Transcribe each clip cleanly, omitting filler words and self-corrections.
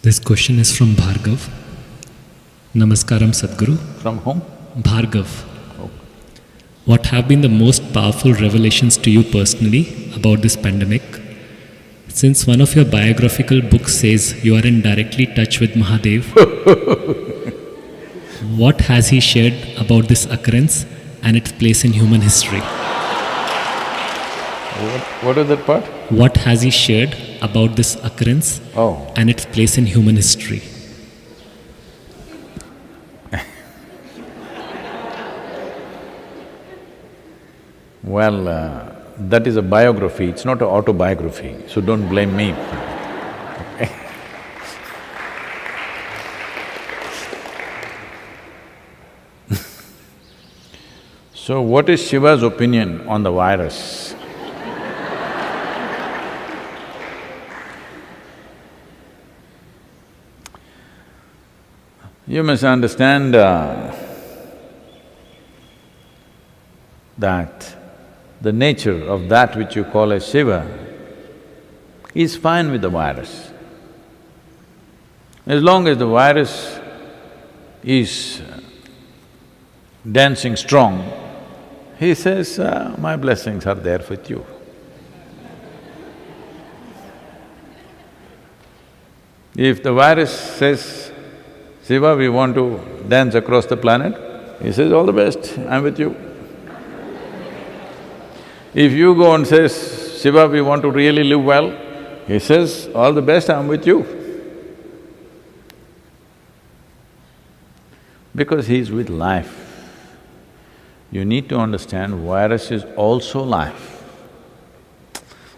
This question is from Bhargav. Namaskaram Sadhguru. From whom? Bhargav. Oh. What have been the most powerful revelations to you personally about this pandemic? Since one of your biographical books says you are in directly touch with Mahadev, what has he shared about this occurrence and its place in human history? What is that part? What has he shared about this occurrence and its place in human history? Well, that is a biography, it's not an autobiography, so don't blame me. So what is Shiva's opinion on the virus? You must understand that the nature of that which you call as Shiva is fine with the virus. As long as the virus is dancing strong, he says, my blessings are there with you. If the virus says, Shiva, we want to dance across the planet, he says, all the best, I'm with you. If you go and says, Shiva, we want to really live well, he says, all the best, I'm with you. Because he's with life. You need to understand virus is also life.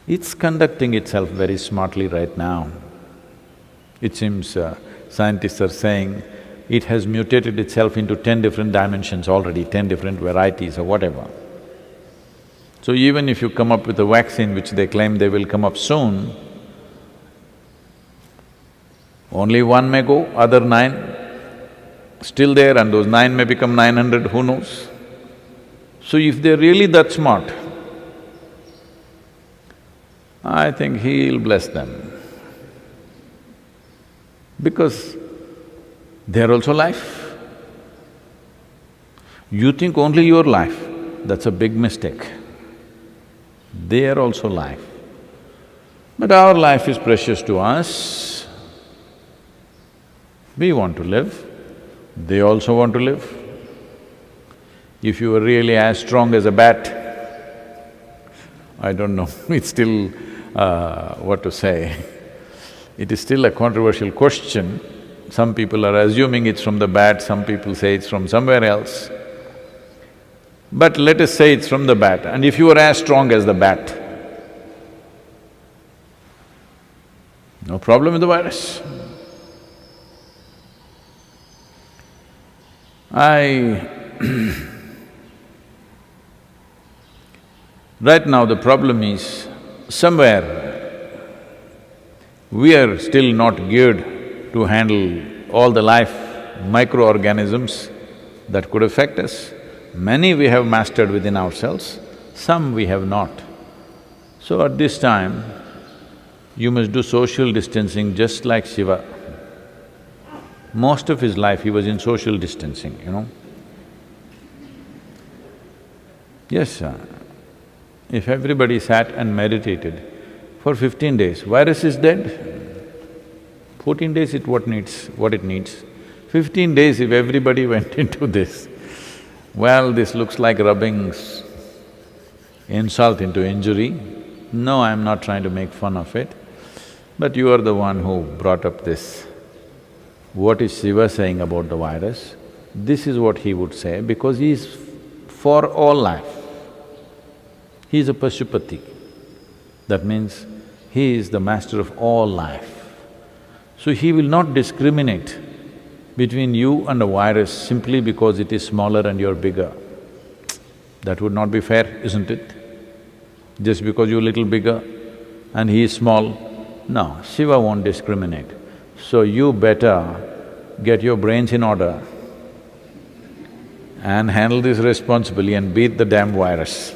It's conducting itself very smartly right now. It seems scientists are saying it has mutated itself into 10 different dimensions already, 10 different varieties or whatever. So even if you come up with a vaccine which they claim they will come up soon, only one may go, other 9 still there, and those 9 may become 900, who knows? So if they're really that smart, I think he'll bless them. Because they're also life. You think only your life, that's a big mistake. They are also life. But our life is precious to us. We want to live, they also want to live. If you were really as strong as a bat, I don't know, it's still what to say. It is still a controversial question. Some people are assuming it's from the bat, some people say it's from somewhere else. But let us say it's from the bat, and if you were as strong as the bat, no problem with the virus. Right now the problem is, somewhere we are still not geared to handle all the life microorganisms that could affect us. Many we have mastered within ourselves, some we have not. So at this time, you must do social distancing just like Shiva. Most of his life he was in social distancing, you know. Yes, if everybody sat and meditated for 15 days, virus is dead. 14 days what it needs. 15 days if everybody went into this, well, this looks like rubbing insult into injury. No, I'm not trying to make fun of it, but you are the one who brought up this. What is Shiva saying about the virus? This is what he would say, because he is for all life. He is a Pashupati. That means he is the master of all life. So he will not discriminate between you and a virus simply because it is smaller and you're bigger. That would not be fair, isn't it? Just because you're little bigger and he is small, no, Shiva won't discriminate. So you better get your brains in order and handle this responsibly and beat the damn virus.